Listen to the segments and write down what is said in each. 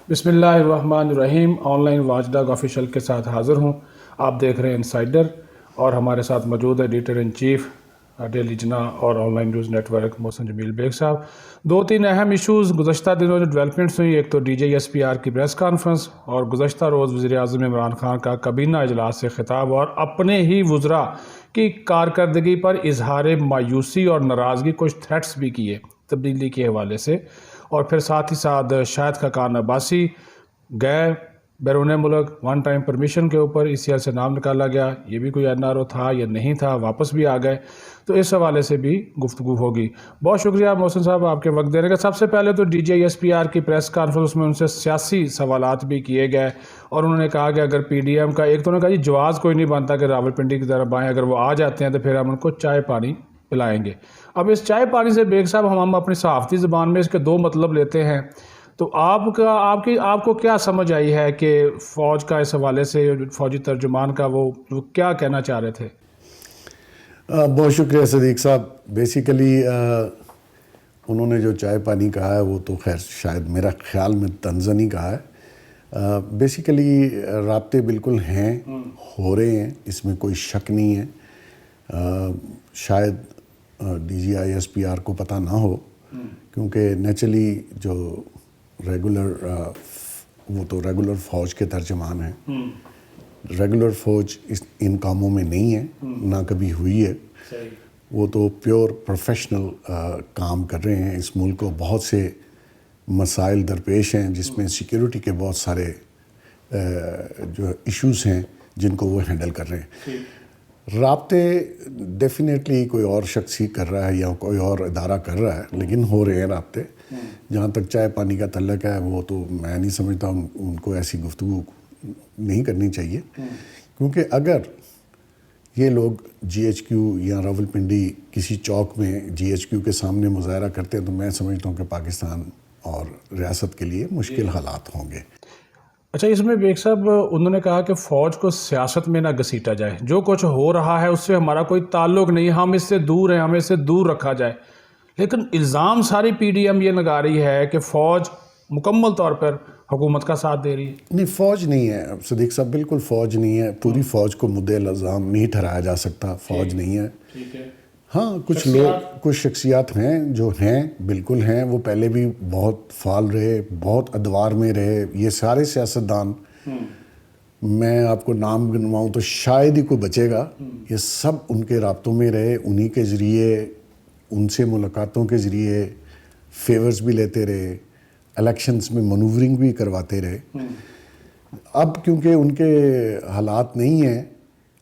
بسم اللہ الرحمن الرحیم۔ On line watch dog official کے ساتھ حاضر ہوں۔ آپ دیکھ رہے ہیں انسائیڈر، اور ہمارے ساتھ موجود ہے editor in chief daily Jinnah اور online news network Mohsin Jamil Baig Sahab. دو تین اہم ایشوز گزشتہ دنوں جو ڈیولپمنٹس ہوئی، ایک تو D J S P are کی پریس کانفرنس، اور گزشتہ روز وزیر اعظم عمران خان کا کابینہ اجلاس سے خطاب اور اپنے ہی وزراء کی کارکردگی پر اظہار مایوسی اور ناراضگی، کچھ تھریٹس بھی کیے تبدیلی کے حوالے سے، اور پھر ساتھ ہی ساتھ شاہد خاقان عباسی گئے بیرون ملک ون ٹائم پرمیشن کے اوپر، ای سی ایل سے نام نکالا گیا، یہ بھی کوئی این آر او تھا یا نہیں تھا، واپس بھی آ گئے، تو اس حوالے سے بھی گفتگو ہوگی۔ بہت شکریہ محسن صاحب آپ کے وقت دینے کا۔ سب سے پہلے تو D J S P are کی پریس کانفرنس میں ان سے سیاسی سوالات بھی کیے گئے، اور انہوں نے کہا کہ اگر پی ڈی ایم کا ایک تو انہوں نے کہا جی جواز کوئی نہیں بنتا کہ راولپنڈی کی طرف آئیں، اگر وہ آ جاتے ہیں تو پھر ہم ان کو چائے پانی پلائیں گے۔ اب اس چائے پانی سے بیگ صاحب ہم اپنی صحافتی زبان میں اس کے دو مطلب لیتے ہیں، تو آپ کو کیا سمجھ آئی ہے کہ فوج کا اس حوالے سے فوجی ترجمان کا وہ کیا کہنا چاہ رہے تھے؟ بہت شکریہ صدیق صاحب۔ بیسیکلی انہوں نے جو چائے پانی کہا ہے وہ تو خیر شاید میرا خیال میں طنزاً ہی کہا ہے۔ بیسیکلی رابطے بالکل ہیں، ہو رہے ہیں، اس میں کوئی شک نہیں ہے۔ شاید D G I S P R کو پتہ نہ ہو، کیونکہ نیچرلی جو وہ تو ریگولر فوج کے ترجمان ہیں۔ ریگولر فوج ان کاموں میں نہیں ہے، نہ کبھی ہوئی ہے۔ وہ تو پیور پروفیشنل کام کر رہے ہیں۔ اس ملک کو بہت سے مسائل درپیش ہیں، جس میں سیکیورٹی کے بہت سارے جو ایشوز ہیں جن کو وہ ہینڈل کر رہے ہیں۔ رابطے ڈیفینیٹلی کوئی اور شخص ہی کر رہا ہے یا کوئی اور ادارہ کر رہا ہے، لیکن ہو رہے ہیں رابطے۔ جہاں تک چائے پانی کا تعلق ہے، وہ تو میں نہیں سمجھتا ان کو ایسی گفتگو نہیں کرنی چاہیے، کیونکہ اگر یہ لوگ جی ایچ کیو یا راولپنڈی کسی چوک میں جی ایچ کیو کے سامنے مظاہرہ کرتے ہیں تو میں سمجھتا ہوں کہ پاکستان اور ریاست کے لیے مشکل حالات ہوں گے۔ اچھا، اس میں بیگ صاحب انہوں نے کہا کہ فوج کو سیاست میں نہ گھسیٹا جائے، جو کچھ ہو رہا ہے اس سے ہمارا کوئی تعلق نہیں، ہم اس سے دور ہیں، ہمیں اس سے دور رکھا جائے۔ لیکن الزام ساری پی ڈی ایم یہ لگا رہی ہے کہ فوج مکمل طور پر حکومت کا ساتھ دے رہی ہے۔ نہیں، فوج نہیں ہے صدیق صاحب، بالکل فوج نہیں ہے۔ پوری فوج کو مدعی الزام نہیں ٹھہرایا جا سکتا، فوج نہیں ہے۔ ہاں، کچھ لوگ، کچھ شخصیات ہیں جو ہیں، بالکل ہیں، وہ پہلے بھی بہت فعال رہے، بہت ادوار میں رہے۔ یہ سارے سیاستدان، میں آپ کو نام گنواؤں تو شاید ہی کوئی بچے گا، یہ سب ان کے رابطوں میں رہے، انہی کے ذریعے، ان سے ملاقاتوں کے ذریعے فیورز بھی لیتے رہے، الیکشنز میں منورنگ بھی کرواتے رہے۔ اب کیونکہ ان کے حالات نہیں ہیں،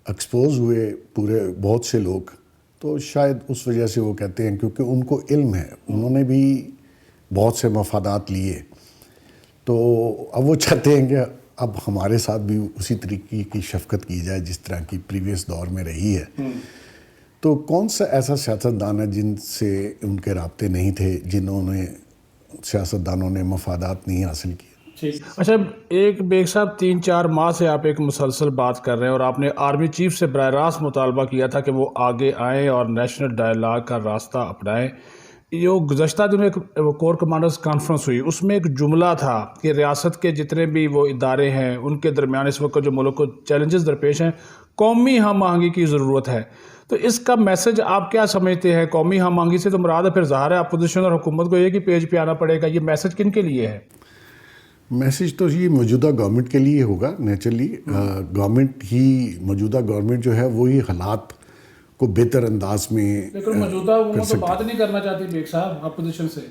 ایکسپوز ہوئے پورے بہت سے لوگ، تو شاید اس وجہ سے وہ کہتے ہیں، کیونکہ ان کو علم ہے، انہوں نے بھی بہت سے مفادات لیے، تو اب وہ چاہتے ہیں کہ اب ہمارے ساتھ بھی اسی طریقے کی شفقت کی جائے جس طرح کی پریویس دور میں رہی ہے۔ تو کون سا ایسا سیاستدان ہے جن سے ان کے رابطے نہیں تھے، سیاستدانوں نے مفادات نہیں حاصل کیے؟ اچھا، ایک بیگ صاحب 3-4 ماہ سے آپ ایک مسلسل بات کر رہے ہیں، اور آپ نے آرمی چیف سے براہ راست مطالبہ کیا تھا کہ وہ آگے آئیں اور نیشنل ڈائیلاگ کا راستہ اپنائیں۔ جو گزشتہ دنوں ایک کور کمانڈرز کانفرنس ہوئی، اس میں ایک جملہ تھا کہ ریاست کے جتنے بھی وہ ادارے ہیں ان کے درمیان اس وقت جو ملک کو چیلنجز درپیش ہیں، قومی ہم آہنگی کی ضرورت ہے۔ تو اس کا میسج آپ کیا سمجھتے ہیں؟ قومی ہم آہنگی سے تو مراد ہے، پھر ظاہر ہے اپوزیشن اور حکومت کو ایک ہی پیج پہ آنا پڑے گا، یہ میسج کن کے لیے ہے؟ میسج تو یہ موجودہ گورنمنٹ کے لیے ہوگا، نیچرلی گورنمنٹ ہی، موجودہ گورنمنٹ جو ہے وہی حالات کو بہتر انداز میں لیکن موجودہ حکومت تو بات نہیں کرنا چاہتی بیگ صاحب اپوزیشن سے۔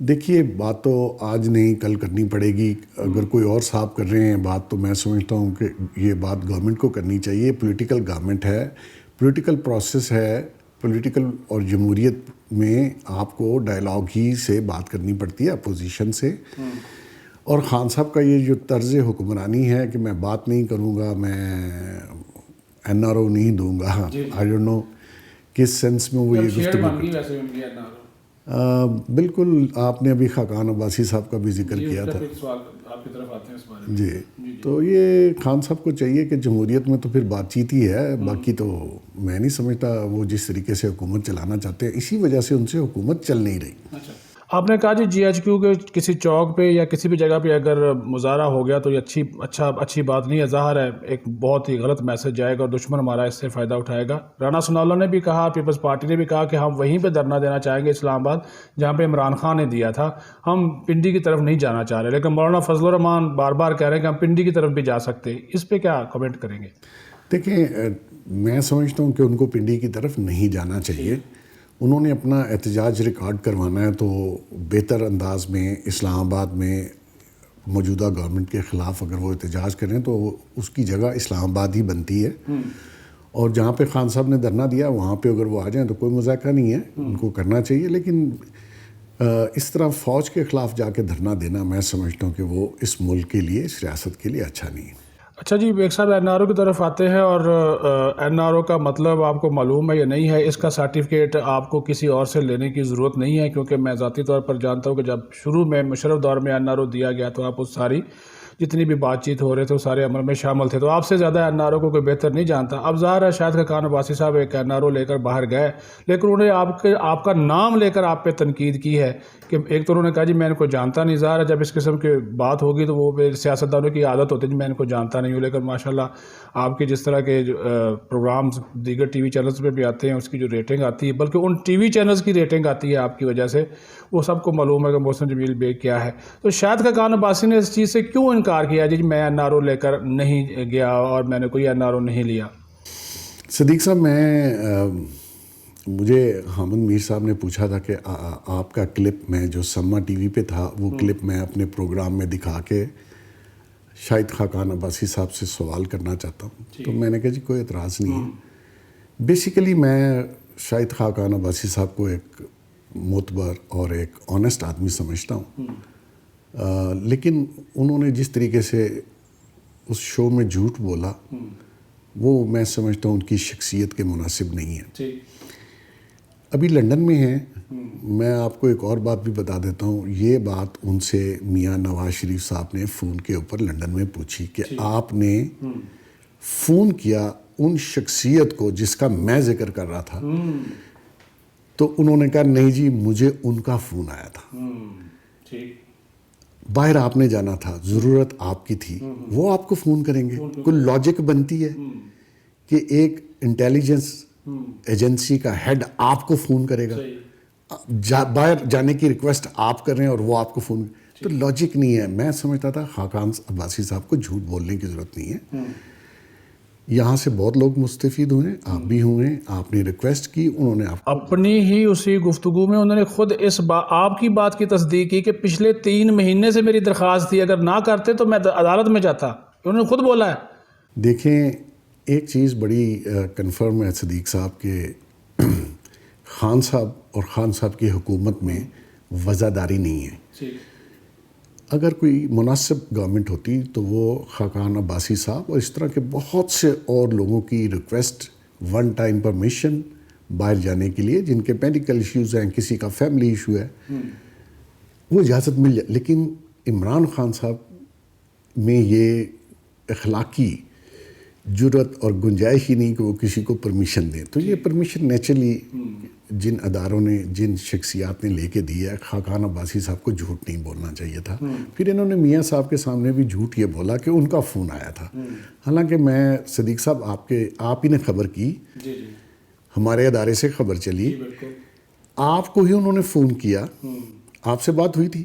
دیکھیے، بات تو آج نہیں کل کرنی پڑے گی۔ اگر کوئی اور صاحب کر رہے ہیں بات، تو میں سمجھتا ہوں کہ یہ بات گورنمنٹ کو کرنی چاہیے۔ پولیٹیکل گورنمنٹ ہے، پولیٹیکل پروسیس ہے، پولیٹیکل اور جمہوریت میں آپ کو ڈائیلاگ ہی سے بات کرنی پڑتی ہے اپوزیشن سے۔ اور خان صاحب کا یہ جو طرز حکمرانی ہے کہ میں بات نہیں کروں گا، میں این آر او نہیں دوں گا، آئی ڈونٹ نو کس سینس میں وہ یہ گفتگو۔ بالکل، آپ نے ابھی خاقان عباسی صاحب کا بھی ذکر کیا تھا جی، تو یہ خان صاحب کو چاہیے کہ جمہوریت میں تو پھر بات چیت ہی ہے، باقی تو میں نہیں سمجھتا وہ جس طریقے سے حکومت چلانا چاہتے ہیں، اسی وجہ سے ان سے حکومت چل نہیں رہی۔ آپ نے کہا جی جی ایچ کیو کے کسی چوک پہ یا کسی بھی جگہ پہ اگر مظاہرہ ہو گیا تو یہ اچھی بات نہیں ہے، ظاہر ہے ایک بہت ہی غلط میسج جائے گا اور دشمن ہمارا اس سے فائدہ اٹھائے گا۔ رانا ثناءاللہ نے بھی کہا، پیپلز پارٹی نے بھی کہا کہ ہم وہیں پہ دھرنا دینا چاہیں گے اسلام آباد جہاں پہ عمران خان نے دیا تھا، ہم پنڈی کی طرف نہیں جانا چاہ رہے، لیکن مولانا فضل الرحمان بار بار کہہ رہے ہیں کہ ہم پنڈی کی طرف بھی جا سکتے ہیں، اس پہ کیا کمنٹ کریں گے؟ دیکھیں، میں سمجھتا ہوں کہ ان کو پنڈی کی طرف نہیں جانا چاہیے۔ انہوں نے اپنا احتجاج ریکارڈ کروانا ہے تو بہتر انداز میں اسلام آباد میں موجودہ گورنمنٹ کے خلاف اگر وہ احتجاج کریں تو اس کی جگہ اسلام آباد ہی بنتی ہے، اور جہاں پہ خان صاحب نے دھرنا دیا وہاں پہ اگر وہ آ جائیں تو کوئی مذاکرہ نہیں ہے، ان کو کرنا چاہیے۔ لیکن اس طرح فوج کے خلاف جا کے دھرنا دینا میں سمجھتا ہوں کہ وہ اس ملک کے لیے، اس ریاست کے لیے اچھا نہیں ہے۔ اچھا جی، بیگ صاحب این آر او کی طرف آتے ہیں، اور این آر او کا مطلب آپ کو معلوم ہے یا نہیں ہے؟ اس کا سرٹیفکیٹ آپ کو کسی اور سے لینے کی ضرورت نہیں ہے، کیونکہ میں ذاتی طور پر جانتا ہوں کہ جب شروع میں مشرف دور میں این آر او دیا گیا تو آپ اس ساری جتنی بھی بات چیت ہو رہے تھے وہ سارے عمل میں شامل تھے، تو آپ سے زیادہ این آر او کو کوئی بہتر نہیں جانتا۔ اب ظاہر ہے شاہد خاقان عباسی صاحب ایک این آر او لے کر باہر گئے، لیکن انہوں نے آپ کا نام لے کر آپ پہ تنقید کی ہے کہ ایک تو انہوں نے کہا جی میں ان کو جانتا نہیں۔ ظاہر ہے جب اس قسم کی بات ہوگی تو وہ سیاستدانوں کی عادت ہوتی ہے جی میں ان کو جانتا نہیں ہوں، لیکن ماشاءاللہ آپ کے جس طرح کے پروگرامز دیگر ٹی وی چینلز پہ بھی آتے ہیں اس کی جو ریٹنگ آتی ہے، بلکہ ان ٹی وی چینلز کی ریٹنگ آتی ہے آپ کی وجہ سے، وہ سب کو معلوم ہے کہ محسن جمیل بیگ کیا ہے۔ تو شاہد خاقان عباسی نے اس چیز سے کیوں انکار کیا جی میں این آر او لے کر نہیں گیا اور میں نے کوئی این آر او نہیں لیا؟ صدیق صاحب، مجھے حامد میر صاحب نے پوچھا تھا کہ آپ کا کلپ میں جو سما ٹی وی پہ تھا وہ کلپ میں اپنے پروگرام میں دکھا کے شاہد خاقان عباسی صاحب سے سوال کرنا چاہتا ہوں، تو میں نے کہا جی کوئی اعتراض نہیں ہے۔ بیسیکلی میں شاہد خاقان عباسی صاحب کو ایک معتبر اور ایک آنیسٹ آدمی سمجھتا ہوں، لیکن انہوں نے جس طریقے سے اس شو میں جھوٹ بولا وہ میں سمجھتا ہوں ان کی شخصیت کے مناسب نہیں ہے۔ ابھی لندن میں ہیں، میں آپ کو ایک اور بات بھی بتا دیتا ہوں، یہ بات ان سے میاں نواز شریف صاحب نے فون کے اوپر لندن میں پوچھی کہ آپ نے فون کیا ان شخصیت کو جس کا میں ذکر کر رہا تھا، تو انہوں نے کہا نہیں جی مجھے ان کا فون آیا تھا، باہر آپ نے جانا تھا، ضرورت آپ کی تھی، وہ آپ کو فون کریں گے؟ کوئی لاجک بنتی ہے کہ ایک انٹیلیجنس ایجنسی کا ہیڈ آپ کو فون کرے گا؟ باہر جانے کی ریکویسٹ آپ کر رہے ہیں اور وہ آپ کو فون، تو لاجک نہیں ہے۔ میں سمجھتا تھا خاقان عباسی صاحب کو جھوٹ بولنے کی ضرورت نہیں ہے، یہاں سے بہت لوگ مستفید ہوئے، آپ بھی ہوئے، آپ نے ریکویسٹ کی، انہوں نے اپنی ہی اسی گفتگو میں انہوں نے خود آپ کی بات کی تصدیق کی کہ پچھلے 3 مہینے سے میری درخواست تھی، اگر نہ کرتے تو میں عدالت میں جاتا، انہوں نے خود بولا ہے۔ دیکھیں ایک چیز بڑی کنفرم ہے صدیق صاحب کہ خان صاحب اور خان صاحب کی حکومت میں وزاداری نہیں ہے۔ اگر کوئی مناسب گورنمنٹ ہوتی تو وہ خاقان عباسی صاحب اور اس طرح کے بہت سے اور لوگوں کی ریکویسٹ، ون ٹائم پرمیشن باہر جانے کے لیے جن کے میڈیکل ایشوز ہیں، کسی کا فیملی ایشو ہے، وہ اجازت مل جائے، لیکن عمران خان صاحب میں یہ اخلاقی جرت اور گنجائش ہی نہیں کہ وہ کسی کو پرمیشن دیں، تو یہ پرمیشن نیچرلی جن اداروں نے، جن شخصیات نے لے کے دی ہے، خاقان عباسی صاحب کو جھوٹ نہیں بولنا چاہیے تھا۔ پھر انہوں نے میاں صاحب کے سامنے بھی جھوٹ یہ بولا کہ ان کا فون آیا تھا، حالانکہ میں صدیق صاحب آپ ہی نے خبر کی، ہمارے ادارے سے خبر چلی، آپ کو ہی انہوں نے فون کیا، آپ سے بات ہوئی تھی،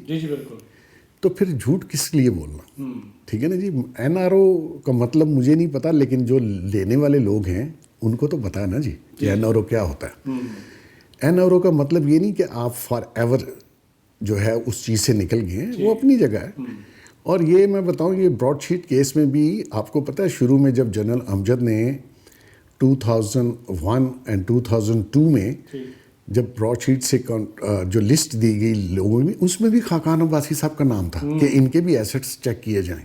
تو پھر جھوٹ کس لیے بولنا؟ ٹھیک ہے نا جی۔ این آر او کا مطلب مجھے نہیں پتا، لیکن جو لینے والے لوگ ہیں ان کو تو پتا ہے نا جی کہ این آر او کیا ہوتا ہے۔ این آر او کا مطلب یہ نہیں کہ آپ فار ایور جو ہے اس چیز سے نکل گئے ہیں، وہ اپنی جگہ ہے۔ اور یہ میں بتاؤں، یہ براڈ شیٹ کیس میں بھی آپ کو پتہ ہے شروع میں جب جنرل امجد نے 2001 اینڈ 2002 میں جب براڈ شیٹ سے جو لسٹ دی گئی لوگوں میں، اس میں بھی خاقان عباسی صاحب کا نام تھا کہ ان کے بھی ایسٹس چیک کیے جائیں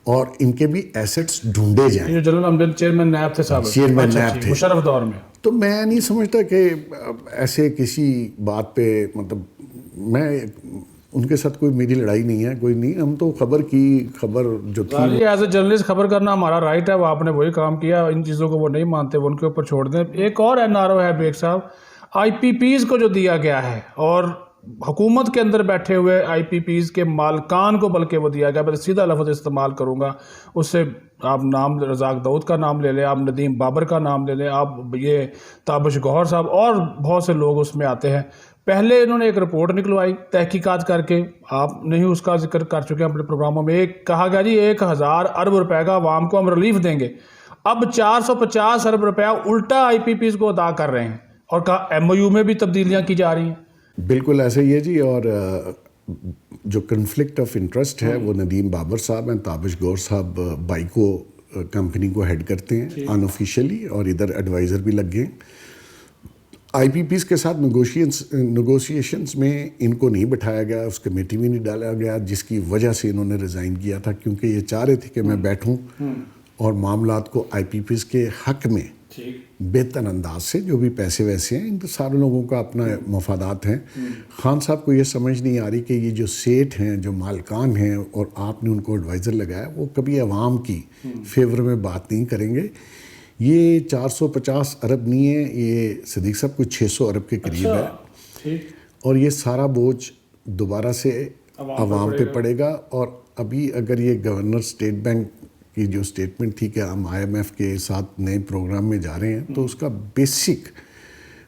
اور ان کے بھی ایسٹس ڈھونڈے جائیں۔ یہ جنرل امجد چیئرمین نیب تھے صاحب، چیئرمین نیب تھے مشرف دور میں۔ تو میں نہیں سمجھتا کہ ایسے کسی بات پہ، مطلب میں ان کے ساتھ کوئی میری لڑائی نہیں ہے، کوئی نہیں، ہم تو خبر جو تھی ایز اے جرنلسٹ خبر کرنا ہمارا رائٹ ہے، وہ آپ نے وہی کام کیا، ان چیزوں کو وہ نہیں مانتے، وہ ان کے اوپر چھوڑ دیں۔ ایک اور این آر او ہے بیگ صاحب، آئی پی پیز کو جو دیا گیا ہے، اور حکومت کے اندر بیٹھے ہوئے آئی پی پیز کے مالکان کو بلکہ وہ دیا گیا. میں سیدھا لفظ استعمال کروں گا, اس سے آپ نام رزاق داؤد کا نام لے لیں, آپ ندیم بابر کا نام لے لیں, آپ یہ تابش گوہر صاحب اور بہت سے لوگ اس میں آتے ہیں. پہلے انہوں نے ایک رپورٹ نکلوائی تحقیقات کر کے, آپ نہیں اس کا ذکر کر چکے ہیں اپنے پروگراموں میں. ایک کہا گیا جی 1000 ارب روپے کا عوام کو ہم ریلیف دیں گے. اب 450 ارب روپیہ الٹا آئی پی پیز کو ادا کر رہے ہیں, اور کہا ایم او یو میں بھی تبدیلیاں کی جا رہی ہیں. بالکل ایسا ہی ہے جی. اور جو کنفلکٹ آف انٹرسٹ ہے وہ ندیم بابر صاحب ہیں, تابش گور صاحب بائیکو کمپنی کو ہیڈ کرتے ہیں ان آفیشیلی, اور ادھر ایڈوائزر بھی لگ گئے. آئی پی پیز کے ساتھ نیگوشیشنز میں ان کو نہیں بٹھایا گیا, اس کمیٹی میں نہیں ڈالا گیا, جس کی وجہ سے انہوں نے ریزائن کیا تھا, کیونکہ یہ چاہ رہے تھے کہ میں بیٹھوں اور معاملات کو آئی پی پیز کے حق میں بہتر انداز سے, جو بھی پیسے ویسے ہیں ان سارے لوگوں کا اپنا مفادات ہیں. خان صاحب کو یہ سمجھ نہیں آ رہی کہ یہ جو سیٹ ہیں, جو مالکان ہیں, اور آپ نے ان کو ایڈوائزر لگایا, وہ کبھی عوام کی فیور میں بات نہیں کریں گے. یہ 450 ارب نہیں ہے, یہ صدیق صاحب کوئی 600 ارب کے قریب ہے, اور یہ سارا بوجھ دوبارہ سے عوام پہ پڑے گا. اور ابھی اگر یہ گورنر اسٹیٹ بینک کی جو اسٹیٹمنٹ تھی کہ ہم آئی ایم ایف کے ساتھ نئے پروگرام میں جا رہے ہیں, تو اس کا بیسک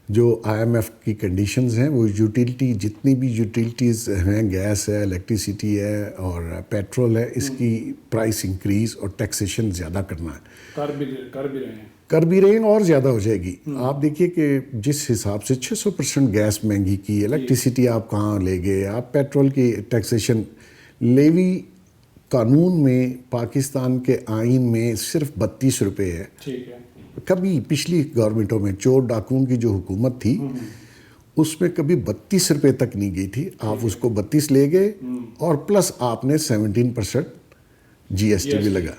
جو آئی ایم ایف کی کنڈیشنز ہیں وہ یوٹیلٹی, جتنی بھی یوٹیلٹیز ہیں, گیس ہے, الیکٹریسٹی ہے اور پیٹرول ہے, اس کی پرائس انکریز اور ٹیکسیشن زیادہ کرنا ہے. کر بھی رہے ہیں اور زیادہ ہو جائے گی. آپ دیکھیے کہ جس حساب سے 600% گیس مہنگی کی, الیکٹریسٹی آپ کہاں لے گئے, آپ پیٹرول کی ٹیکسیشن, لیوی قانون میں پاکستان کے آئین میں صرف 32 روپے ہے. کبھی پچھلی گورنمنٹوں میں چور ڈاکون کی جو حکومت تھی اس میں کبھی 32 روپے تک نہیں گئی تھی. آپ اس کو 32 لے گئے اور پلس آپ نے 17% جی ایس ٹی بھی لگا,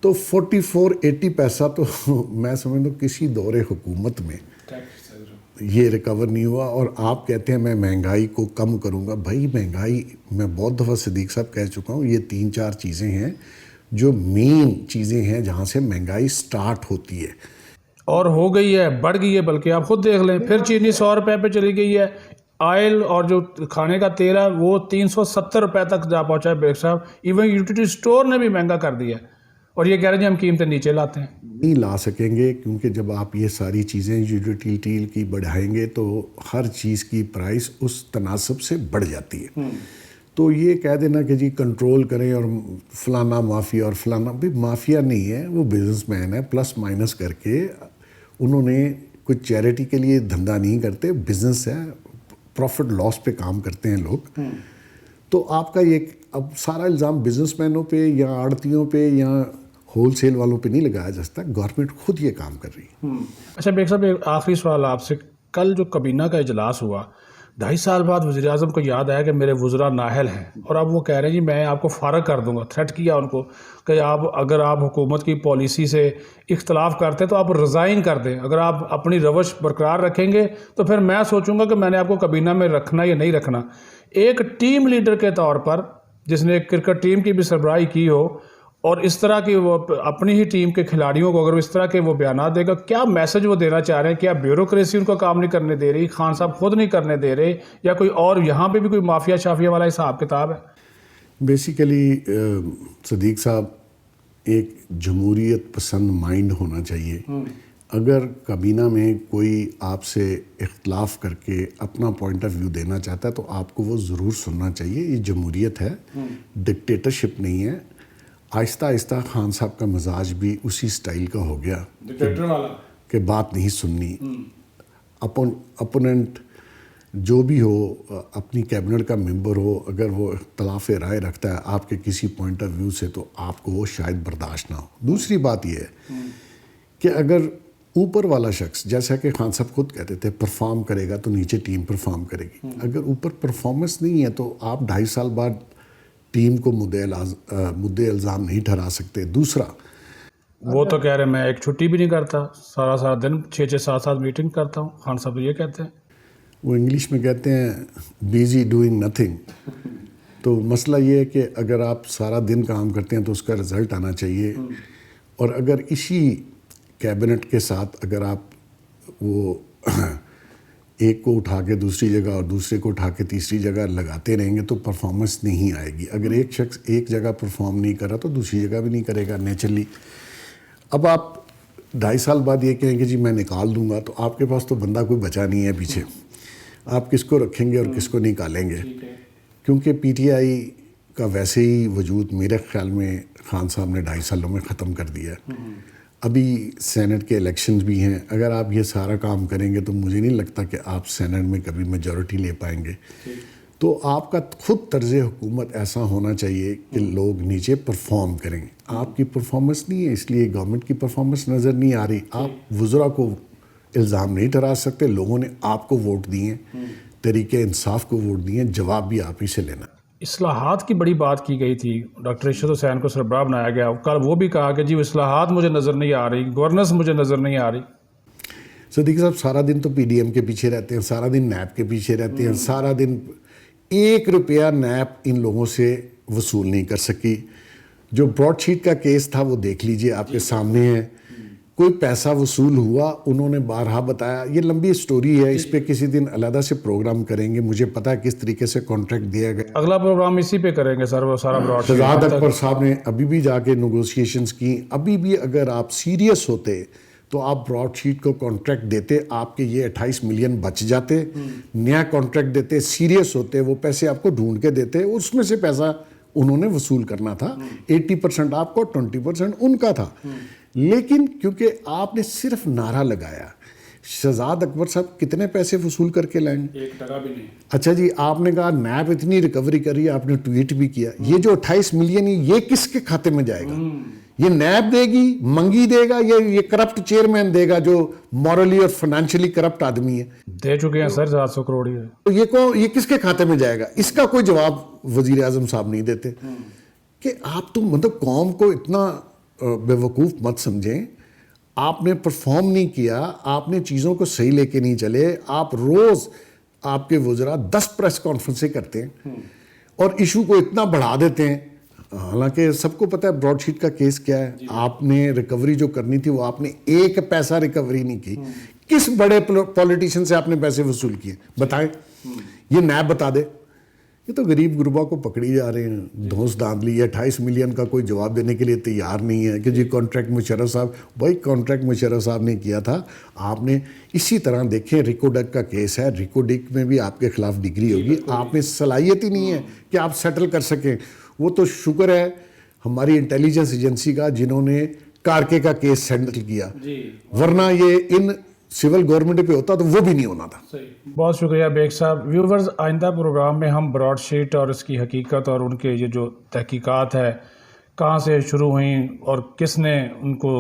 تو 44-80 پیسہ تو میں سمجھتا ہوں کسی دور حکومت میں یہ ریکور نہیں ہوا. اور آپ کہتے ہیں میں مہنگائی کو کم کروں گا. بھائی مہنگائی, میں بہت دفعہ صدیق صاحب کہہ چکا ہوں, یہ 3-4 چیزیں ہیں جو مین چیزیں ہیں جہاں سے مہنگائی سٹارٹ ہوتی ہے, اور ہو گئی ہے, بڑھ گئی ہے. بلکہ آپ خود دیکھ لیں, پھر چینی 100 روپے پہ چلی گئی ہے, آئل اور جو کھانے کا تیل ہے وہ 370 روپے تک جا پہنچا ہے بیگ صاحب. ایون یوٹیلیٹی اسٹور نے بھی مہنگا کر دیا ہے, اور یہ کہہ رہے ہیں ہم قیمتیں نیچے لاتے ہیں. نہیں لا سکیں گے, کیونکہ جب آپ یہ ساری چیزیں یوٹیلٹی کی بڑھائیں گے تو ہر چیز کی پرائس اس تناسب سے بڑھ جاتی ہے. تو یہ کہہ دینا کہ جی کنٹرول کریں اور فلانا مافیا اور فلانا, بھی مافیا نہیں ہے, وہ بزنس مین ہے. پلس مائنس کر کے انہوں نے کچھ چیریٹی کے لیے دھندا نہیں کرتے, بزنس ہے, پروفٹ لاس پہ کام کرتے ہیں لوگ. تو آپ کا یہ اب سارا الزام بزنس مینوں پہ یا آڑتیوں پہ یا ہول سیل والوں پہ نہیں لگایا جا سکتا, گورنمنٹ خود یہ کام کر رہی ہے. اچھا بیگ صاحب, ایک آخری سوال آپ سے. کل جو کابینہ کا اجلاس ہوا, 2.5 سال بعد وزیر اعظم کو یاد آیا کہ میرے وزراء نااہل ہیں, اور اب وہ کہہ رہے ہیں جی میں آپ کو فارغ کر دوں گا. تھریٹ کیا ان کو کہ اگر آپ حکومت کی پالیسی سے اختلاف کرتے تو آپ ریزائن کر دیں, اگر آپ اپنی روش برقرار رکھیں گے تو پھر میں سوچوں گا کہ میں نے آپ کو کابینہ میں رکھنا یا نہیں رکھنا. ایک ٹیم لیڈر کے طور پر جس نے ایک کرکٹ ٹیم کی بھی سربراہی کی ہو, اور اس طرح کی وہ اپنی ہی ٹیم کے کھلاڑیوں کو اگر اس طرح کے وہ بیانات دے گا, کیا میسج وہ دینا چاہ رہے ہیں؟ کیا بیوروکریسی ان کو کام نہیں کرنے دے رہی, خان صاحب خود نہیں کرنے دے رہے, یا کوئی اور یہاں پہ بھی کوئی مافیا شافیا والا حساب کتاب ہے؟ بیسیکلی صدیق صاحب ایک جمہوریت پسند مائنڈ ہونا چاہیے. اگر کابینہ میں کوئی آپ سے اختلاف کر کے اپنا پوائنٹ آف ویو دینا چاہتا ہے تو آپ کو وہ ضرور سننا چاہیے. یہ جمہوریت ہے, ڈکٹیٹرشپ نہیں ہے. آہستہ آہستہ خان صاحب کا مزاج بھی اسی سٹائل کا ہو گیا کہ بات نہیں سننی. اپوننٹ جو بھی ہو, اپنی کیبنٹ کا ممبر ہو, اگر وہ اختلاف رائے رکھتا ہے آپ کے کسی پوائنٹ آف ویو سے تو آپ کو وہ شاید برداشت نہ ہو. دوسری بات یہ ہے کہ اگر اوپر والا شخص, جیسا کہ خان صاحب خود کہتے تھے, پرفارم کرے گا تو نیچے ٹیم پرفارم کرے گی. اگر اوپر پرفارمنس نہیں ہے تو آپ 2.5 سال بعد ٹیم کو مدعے الزام نہیں ٹھہرا سکتے. دوسرا, وہ تو کہہ رہے ہیں میں ایک چھٹی بھی نہیں کرتا, سارا دن 6-7 میٹنگ کرتا ہوں. خان صاحب یہ کہتے ہیں, وہ انگلش میں کہتے ہیں بیزی ڈوئنگ نتھنگ. تو مسئلہ یہ ہے کہ اگر آپ سارا دن کام کرتے ہیں تو اس کا رزلٹ آنا چاہیے. اور اگر اسی کیبنٹ کے ساتھ اگر آپ وہ ایک کو اٹھا کے دوسری جگہ اور دوسرے کو اٹھا کے تیسری جگہ لگاتے رہیں گے تو پرفارمنس نہیں آئے گی. اگر ایک شخص ایک جگہ پرفارم نہیں کر رہا تو دوسری جگہ بھی نہیں کرے گا نیچرلی. اب آپ 2.5 سال بعد یہ کہیں کہ جی میں نکال دوں گا تو آپ کے پاس تو بندہ کوئی بچا نہیں ہے پیچھے. آپ کس کو رکھیں گے اور کس کو نکالیں گے؟ کیونکہ پی ٹی آئی کا ویسے ہی وجود میرے خیال میں خان صاحب نے 2.5 سالوں میں ختم کر دیا ہے. ابھی سینٹ کے الیکشنز بھی ہیں. اگر آپ یہ سارا کام کریں گے تو مجھے نہیں لگتا کہ آپ سینٹ میں کبھی میجورٹی لے پائیں گے. تو آپ کا خود طرز حکومت ایسا ہونا چاہیے کہ لوگ نیچے پرفارم کریں. آپ کی پرفارمنس نہیں ہے اس لیے گورنمنٹ کی پرفارمنس نظر نہیں آ رہی. آپ وزراء کو الزام نہیں ٹھہرا سکتے. لوگوں نے آپ کو ووٹ دیے ہیں, طریقے انصاف کو ووٹ دیے ہیں, جواب بھی آپ ہی سے لینا. اصلاحات کی بڑی بات کی گئی تھی, ڈاکٹر ارشد حسین کو سربراہ بنایا گیا. کل وہ بھی کہا کہ جی اصلاحات مجھے نظر نہیں آ رہی, گورننس مجھے نظر نہیں آ رہی. صدیق صاحب سارا دن تو پی ڈی ایم کے پیچھے رہتے ہیں, سارا دن نیب کے پیچھے رہتے ہیں, سارا دن 1 روپیہ نیب ان لوگوں سے وصول نہیں کر سکی. جو براڈ شیٹ کا کیس تھا وہ دیکھ لیجئے, آپ کے سامنے ہے. کوئی پیسہ وصول ہوا, انہوں نے بارہا بتایا. یہ لمبی سٹوری ہے, اس پہ کسی دن علیحدہ سے پروگرام کریں گے. مجھے پتا ہے کس طریقے سے کانٹریکٹ دیا گیا. اگلا پروگرام اسی پہ کریں گے سر, وہ سارا براڈ شیٹ. شہزاد اکبر صاحب نے ابھی بھی جا کے نیگوشیشنز کی. ابھی بھی اگر آپ سیریس ہوتے تو آپ براڈ شیٹ کو کانٹریکٹ دیتے, آپ کے یہ 28 ملین بچ جاتے. نیا کانٹریکٹ دیتے, سیریس ہوتے, وہ پیسے آپ کو ڈھونڈ کے دیتے. اس میں سے پیسہ انہوں نے وصول کرنا تھا. 80% آپ کو, 20% ان کا تھا. لیکن کیونکہ آپ نے صرف نعرہ لگایا. شہزاد اکبر صاحب کتنے پیسے وصول کر کے لائیں گے؟ 1 ٹکا بھی نہیں. اچھا جی, آپ نے کہا نیب اتنی ریکوری کری, آپ نے ٹویٹ بھی کیا. یہ جو 28 ملین یہ کس کے کھاتے میں جائے گا؟ یہ نیب دے گی, منگی دے گا, یہ کرپٹ چیئرمین دے گا جو مورلی اور فائنینشلی کرپٹ آدمی ہے؟ دے چکے ہیں سر 700 کروڑ. تو یہ کس کے کھاتے میں جائے گا؟ اس کا کوئی جواب وزیر اعظم صاحب نہیں دیتے. کہ آپ تو مطلب قوم کو اتنا بے وقوف مت سمجھیں. آپ نے پرفارم نہیں کیا, آپ نے چیزوں کو صحیح لے کے نہیں چلے. آپ روز آپ کے وزراء 10 پریس کانفرنسیں کرتے ہیں اور ایشو کو اتنا بڑھا دیتے ہیں. حالانکہ سب کو پتہ ہے براڈ شیٹ کا کیس کیا ہے. آپ نے ریکوری جو کرنی تھی وہ آپ نے 1 پیسہ ریکوری نہیں کی. کس بڑے پولیٹیشین سے آپ نے پیسے وصول کیے بتائیں؟ یہ نیب بتا دے. یہ تو غریب غربا کو پکڑی جا رہے ہیں, دھوس داند لی. 28 ملین کا کوئی جواب دینے کے لیے تیار نہیں ہے کہ جی کانٹریکٹ مشرف صاحب. بھائی کانٹریکٹ مشرف صاحب نے کیا تھا. آپ نے اسی طرح دیکھیں, ریکوڈک کا کیس ہے, ریکوڈک میں بھی آپ کے خلاف ڈگری ہوگی. آپ میں صلاحیت ہی نہیں ہے کہ آپ سیٹل کر سکیں. وہ تو شکر ہے ہماری انٹیلیجنس ایجنسی کا جنہوں نے کارکے کا کیس سیٹل کیا, ورنہ یہ ان سول گورنمنٹ پہ ہوتا تو وہ بھی نہیں ہونا تھا. بہت شکریہ بیگ صاحب. ویورز, آئندہ پروگرام میں ہم براڈ شیٹ اور اس کی حقیقت اور ان کے یہ جو تحقیقات ہے کہاں سے شروع ہوئیں اور کس نے ان کو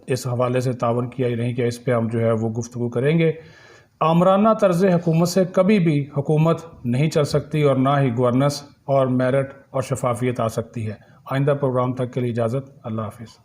اس حوالے سے تعاون کیا یا نہیں کیا, اس پہ ہم جو ہے وہ گفتگو کریں گے. آمرانہ طرز حکومت سے کبھی بھی حکومت نہیں چل سکتی اور نہ ہی گورننس اور میرٹ اور شفافیت آ سکتی ہے. آئندہ پروگرام تک کے لیے اجازت. اللہ حافظ.